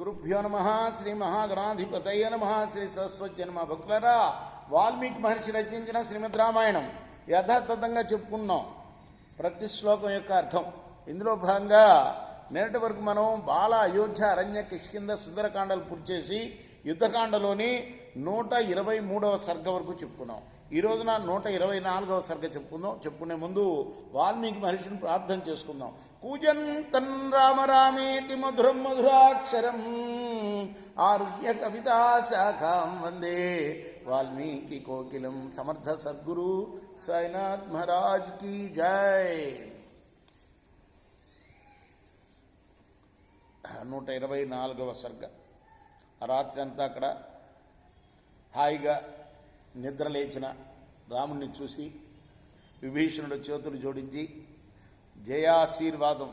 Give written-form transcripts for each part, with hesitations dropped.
గురుభ్యో నమ. శ్రీ మహాగణాధిపతయ నమ. శ్రీ సరస్వతి నమ. భక్తులరా, వాల్మీకి మహర్షి రచించిన శ్రీమద్ రామాయణం యథాతథంగా చెప్పుకున్నాం. ప్రతి శ్లోకం యొక్క అర్థం ఇందులో భాగంగా నేటి వరకు మనం బాల, అయోధ్య, అరణ్య, కిష్కింద, సుందరకాండలు పూర్తి చేసి యుద్ధకాండలోని 123వ సర్గ వరకు చెప్పుకున్నాం. ఈ రోజున 124వ సర్గ చెప్పుకుందాం. చెప్పుకునే ముందు వాల్మీకి మహర్షిని ప్రార్థన చేసుకుందాం. కూజంతన్ రామ రామేతి మధురం మధురాక్షరం ఆరుహ్య కవితా శాఖాం వందే వాల్మీకి కోకిలం. సమర్థ సద్గురు సాయినాథ్ మహారాజ్ की జై. 124వ సర్గ. రాత్రి అంతా అక్కడ హాయిగా నిద్రలేచిన రాముణ్ణి చూసి విభీషణుడు చేతులు జోడించి జయాశీర్వాదం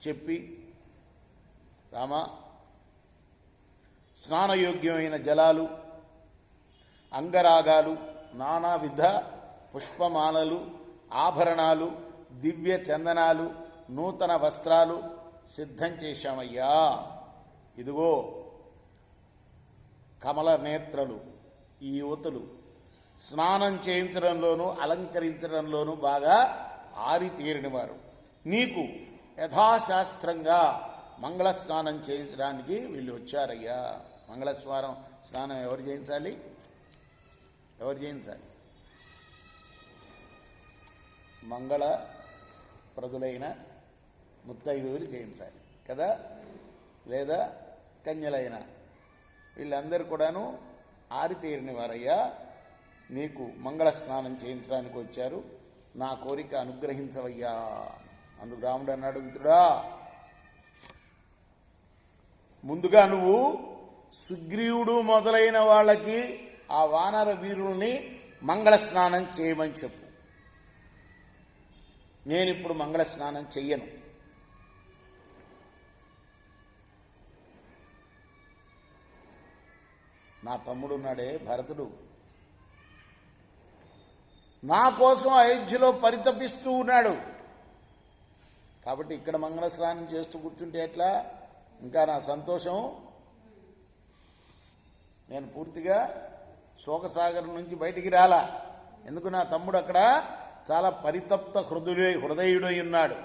చెప్పి, రామ, స్నానయోగ్యమైన జలాలు, అంగరాగాలు, నానావిధ పుష్పమాలలు, ఆభరణాలు, దివ్య చందనాలు, నూతన వస్త్రాలు సిద్ధం చేశామయ్యా. ఇదిగో కమల నేత్రలు ఈ యువతులు స్నానం చేయించడంలోనూ అలంకరించడంలోనూ బాగా ఆరితేరినవారు. నీకు యథాశాస్త్రంగా మంగళ స్నానం చేయించడానికి వీళ్ళు వచ్చారయ్యా. స్నానం ఎవరు చేయించాలి? మంగళ ప్రదులైన ముత్తైదువులు చేయించాలి కదా, లేదా కన్యలైన వీళ్ళందరూ కూడాను ఆరితేరిన వారయ్యా. నీకు మంగళ స్నానం చేయించడానికి వచ్చారు. నా కోరిక అనుగ్రహించవయ్యా. అందుకు రాముడు అన్నాడు, మిత్రుడా, ముందుగా నువ్వు సుగ్రీవుడు మొదలైన వాళ్ళకి, ఆ వానర వీరుల్ని మంగళ స్నానం చేయమని చెప్పు. నేనిప్పుడు మంగళ స్నానం చెయ్యను. నా తమ్ముడున్నాడే భరతుడు, నా కోసం అయోధ్యలో పరితపిస్తూ ఉన్నాడు. కాబట్టి ఇక్కడ మంగళ స్నానం చేస్తూ కూర్చుంటే ఎట్లా? ఇంకా నా సంతోషం, నేను పూర్తిగా శోకసాగరం నుంచి బయటికి రాలా. ఎందుకు? నా తమ్ముడు అక్కడ చాలా పరితప్త హృదయుడై ఉన్నాడు.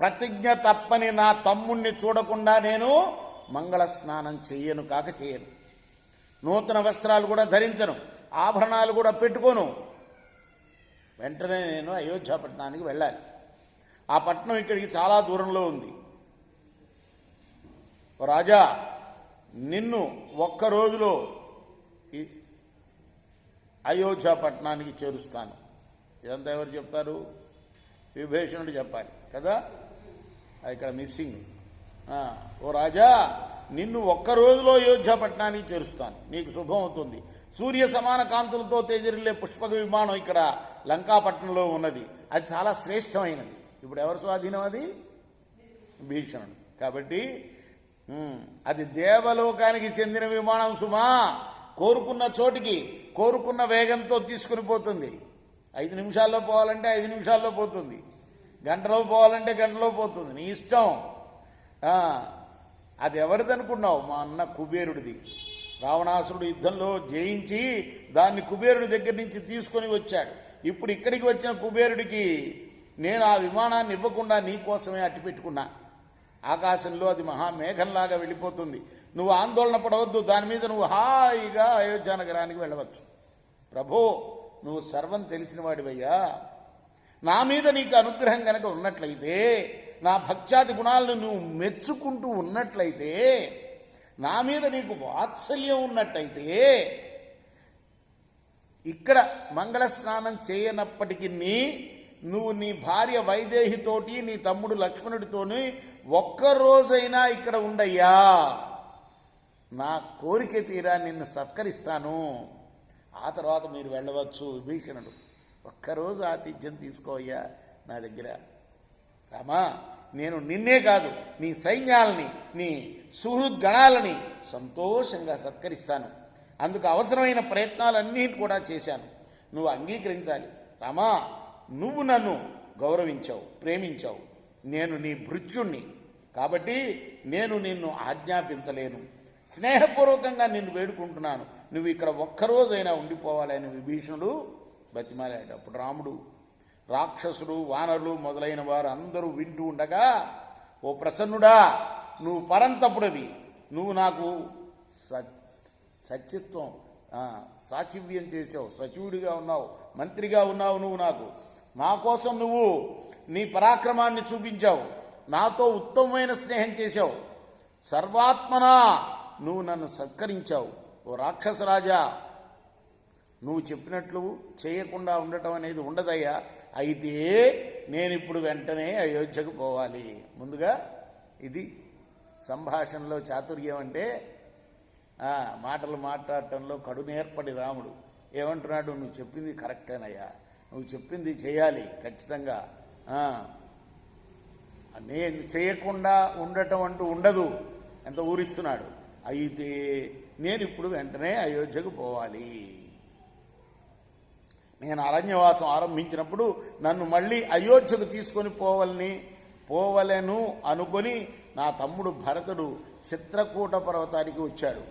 ప్రతిజ్ఞ తప్పని నా తమ్ముణ్ణి చూడకుండా నేను మంగళ స్నానం చెయ్యను. నూతన వస్త్రాలు కూడా ధరించను, ఆభరణాలు కూడా పెట్టుకోను. వెంటనే నేను అయోధ్య పట్టణానికి వెళ్ళాలి. ఆ పట్టణం ఇక్కడికి చాలా దూరంలో ఉంది. రాజా, నిన్ను ఒక్క రోజులో అయోధ్య పట్టణానికి చేరుస్తాను. ఇదంతా ఎవరు చెప్తారు? విభీషణుడు చెప్పాలి కదా. ఇక్కడ మిస్సింగ్. ఓ రాజా, నిన్ను ఒక్క రోజులో అయోధ్య పట్టణానికి చేరుస్తాను. నీకు శుభం అవుతుంది. సూర్య సమాన కాంతులతో తేజరిల్లే పుష్పక విమానం ఇక్కడ లంకాపట్నంలో ఉన్నది. అది చాలా శ్రేష్టమైనది. ఇప్పుడు ఎవరి స్వాధీనం అది? భీషణుడు. కాబట్టి అది దేవలోకానికి చెందిన విమానం సుమా. కోరుకున్న చోటికి కోరుకున్న వేగంతో తీసుకుని పోతుంది. 5 నిమిషాల్లో పోవాలంటే 5 నిమిషాల్లో పోతుంది. గంటలో పోవాలంటే గంటలో పోతుంది. నీ ఇష్టం. అది ఎవరిదనుకున్నావు? మా అన్న కుబేరుడిది. రావణాసురుడు యుద్ధంలో జయించి దాన్ని కుబేరుడి దగ్గర నుంచి తీసుకొని వచ్చాడు. ఇప్పుడు ఇక్కడికి వచ్చిన కుబేరుడికి నేను ఆ విమానాన్ని ఇవ్వకుండా నీ కోసమే అట్టి పెట్టుకున్నా. ఆకాశంలో అది మహామేఘంలాగా వెళ్ళిపోతుంది. నువ్వు ఆందోళన పడవద్దు. దాని మీద నువ్వు హాయిగా అయోధ్య నగరానికి వెళ్ళవచ్చు. ప్రభో, నువ్వు సర్వం తెలిసిన వాడివయ్యా. నా మీద నీకు అనుగ్రహం కనుక ఉన్నట్లయితే, నా భక్త్యాది గుణాలను నువ్వు మెచ్చుకుంటూ ఉన్నట్లయితే, నా మీద నీకు వాత్సల్యం ఉన్నట్టయితే, ఇక్కడ మంగళ స్నానం చేయనప్పటికీ నువ్వు నీ భార్య వైదేహితోటి, నీ తమ్ముడు లక్ష్మణుడితోని ఒక్కరోజైనా ఇక్కడ ఉండయ్యా. నా కోరిక తీరా నిన్ను సత్కరిస్తాను. ఆ తర్వాత మీరు వెళ్ళవచ్చు. విభీషణుడు, ఒక్కరోజు ఆతిథ్యం తీసుకోయ్యా నా దగ్గర. రామా, నేను నిన్నే కాదు, నీ సైన్యాలని, నీ సుహృద్గణాలని సంతోషంగా సత్కరిస్తాను. అందుకు అవసరమైన ప్రయత్నాలన్నిటి కూడా చేశాను. నువ్వు అంగీకరించాలి. రామా, నువ్వు నన్ను గౌరవించావు, ప్రేమించావు. నేను నీ భృత్యుణ్ణి. కాబట్టి నేను నిన్ను ఆజ్ఞాపించలేను, స్నేహపూర్వకంగా నిన్ను వేడుకుంటున్నాను, నువ్వు ఇక్కడ ఒక్కరోజైనా ఉండిపోవాలని విభీషణుడు బతిమాలాడు. అప్పుడు రాముడు రాక్షసుడు వానరులు మొదలైన వారు అందరూ వింటూ ఉండగా, ఓ ప్రసన్నుడా, నువ్వు పరంతపుడవి, నువ్వు నాకు సత్యత్వం సాచివ్యం చేసావు, సచివుడిగా ఉన్నావు, మంత్రిగా ఉన్నావు, నువ్వు నాకు నా కోసం నువ్వు నీ పరాక్రమాన్ని చూపించావు, నాతో ఉత్తమమైన స్నేహం చేశావు, సర్వాత్మనా నువ్వు నన్ను సత్కరించావు. ఓ రాక్షసరాజా, నువ్వు చెప్పినట్లు చేయకుండా ఉండటం అనేది ఉండదయ్యా. అయితే నేను ఇప్పుడు వెంటనే అయోధ్యకు పోవాలి. ముందుగా ఇది సంభాషణలో చాతుర్యం అంటే మాటలు మాట్లాడటంలో కడునేర్పడి రాముడు ఏమంటున్నాడు, నువ్వు చెప్పింది కరెక్టేనయ్యా, నువ్వు చెప్పింది చేయాలి ఖచ్చితంగా, నేను చేయకుండా ఉండటం అంటూ ఉండదు, ఎంత ఊరిస్తున్నాడు. అయితే నేను ఇప్పుడు వెంటనే అయోధ్యకు పోవాలి. నేను అరణ్యవాసం ఆరంభించినప్పుడు నన్ను మళ్ళీ అయోధ్యకు తీసుకొని పోవలెను అనుకొని నా తమ్ముడు భరతుడు చిత్రకూట పర్వతానికి వచ్చాడు,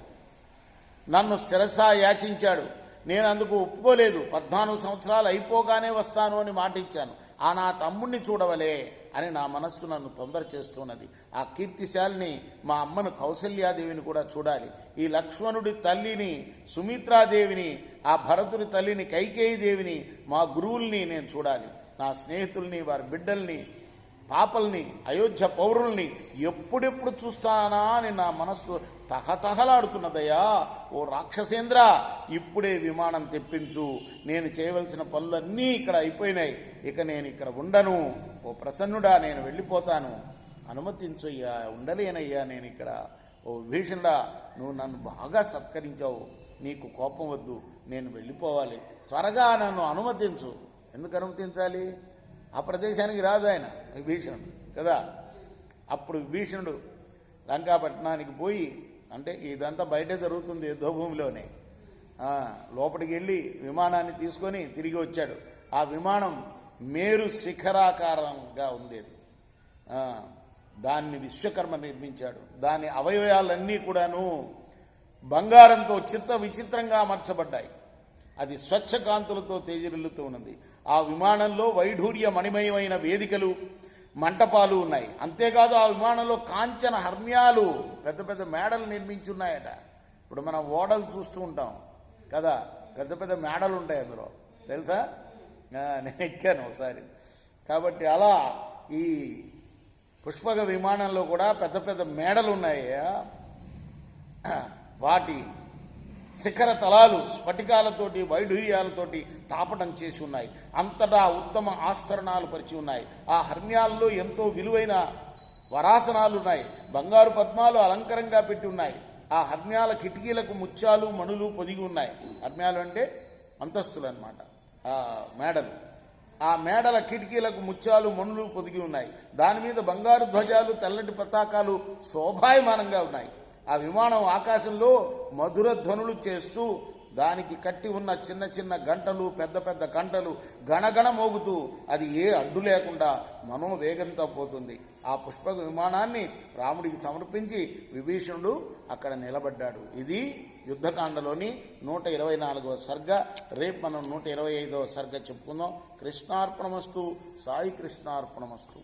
నన్ను శిరసా యాచించాడు. నేను అందుకు ఒప్పుకోలేదు. 14 సంవత్సరాలు అయిపోగానే వస్తాను అని మాట ఇచ్చాను. ఆ నా తమ్ముణ్ణి చూడవలే అని నా మనస్సు నన్ను తొందర చేస్తున్నది. ఆ కీర్తిశాలిని మా అమ్మను కౌసల్యాదేవిని కూడా చూడాలి. ఈ లక్ష్మణుడి తల్లిని సుమిత్రాదేవిని, ఆ భరతుడి తల్లిని కైకేయీదేవిని, మా గురువుల్ని నేను చూడాలి. నా స్నేహితుల్ని, వారి బిడ్డల్ని, పాపల్ని, అయోధ్య పౌరుల్ని ఎప్పుడెప్పుడు చూస్తానా అని నా మనస్సు తహతహలాడుతున్నదయ్యా. ఓ రాక్షసేంద్ర, ఇప్పుడే విమానం తెప్పించు, నేను చేయవలసిన పనులన్నీ ఇక్కడ అయిపోయినాయి, ఇక నేను ఇక్కడ ఉండను. ఓ ప్రసన్నుడా, నేను వెళ్ళిపోతాను, అనుమతించు అయ్యా, ఉండలేనయ్యా నేను ఇక్కడ. ఓ విభీషణుడా, నువ్వు నన్ను బాగా సత్కరించావు, నీకు కోపం వద్దు, నేను వెళ్ళిపోవాలి, త్వరగా నన్ను అనుమతించు. ఎందుకు అనుమతించాలి? ఆ ప్రదేశానికి రాదు ఆయన విభీషణుడు కదా. అప్పుడు విభీషణుడు లంకాపట్నానికి పోయి, అంటే ఇదంతా బయటే జరుగుతుంది, యుద్ధభూమిలోనే, లోపలికి వెళ్ళి విమానాన్ని తీసుకొని తిరిగి వచ్చాడు. ఆ విమానం మేరు శిఖరాకారంగా ఉండేది. దాన్ని విశ్వకర్మ నిర్మించాడు. దాని అవయవాలన్నీ కూడాను బంగారంతో విచిత్రంగా అమర్చబడ్డాయి. అది స్వచ్ఛ కాంతులతో తేజరిల్లుతూ ఉన్నది. ఆ విమానంలో వైఢూర్య మణిమయమైన వేదికలు, మంటపాలు ఉన్నాయి. అంతేకాదు ఆ విమానంలో కాంచన హర్మ్యాలు, పెద్ద పెద్ద మేడలు నిర్మించి ఉన్నాయట. ఇప్పుడు మనం ఓడలు చూస్తూ ఉంటాం కదా, పెద్ద పెద్ద మేడలు ఉంటాయి అందులో, తెలుసా? నేను ఎక్కాను ఒకసారి. కాబట్టి అలా ఈ పుష్పక విమానంలో కూడా పెద్ద పెద్ద మేడలు ఉన్నాయి. వాటి శిఖర తలాలు స్ఫటికాలతోటి, వైఢూర్యాలతోటి తాపటం చేసి ఉన్నాయి. అంతటా ఉత్తమ ఆస్తరణాలు పరిచి ఉన్నాయి. ఆ హర్మ్యాల్లో ఎంతో విలువైన వరాసనాలు ఉన్నాయి. బంగారు పద్మాలు అలంకరంగా పెట్టి ఉన్నాయి. ఆ హర్మ్యాల కిటికీలకు ముత్యాలు, మణులు పొదిగి ఉన్నాయి. హర్మ్యాలు అంటే అంతస్తులు అన్నమాట. ఆ మేడలు, ఆ మేడల కిటికీలకు ముత్యాలు, మణులు పొదిగి ఉన్నాయి. దాని మీద బంగారు ధ్వజాలు, తెల్లటి పతాకాలు శోభాయమానంగా ఉన్నాయి. ఆ విమానం ఆకాశంలో మధుర ధ్వనులు చేస్తూ, దానికి కట్టి ఉన్న చిన్న చిన్న గంటలు, పెద్ద పెద్ద గంటలు గణగణ మోగుతూ, అది ఏ అడ్డు లేకుండా మనోవేగంతో పోతుంది. ఆ పుష్పక విమానాన్ని రాముడికి సమర్పించి విభీషణుడు అక్కడ నిలబడ్డాడు. ఇది యుద్ధకాండలోని 124వ సర్గ. రేపు మనం 125వ సర్గ చెప్పుకుందాం. కృష్ణార్పణమస్తు. సాయి కృష్ణార్పణమస్తు.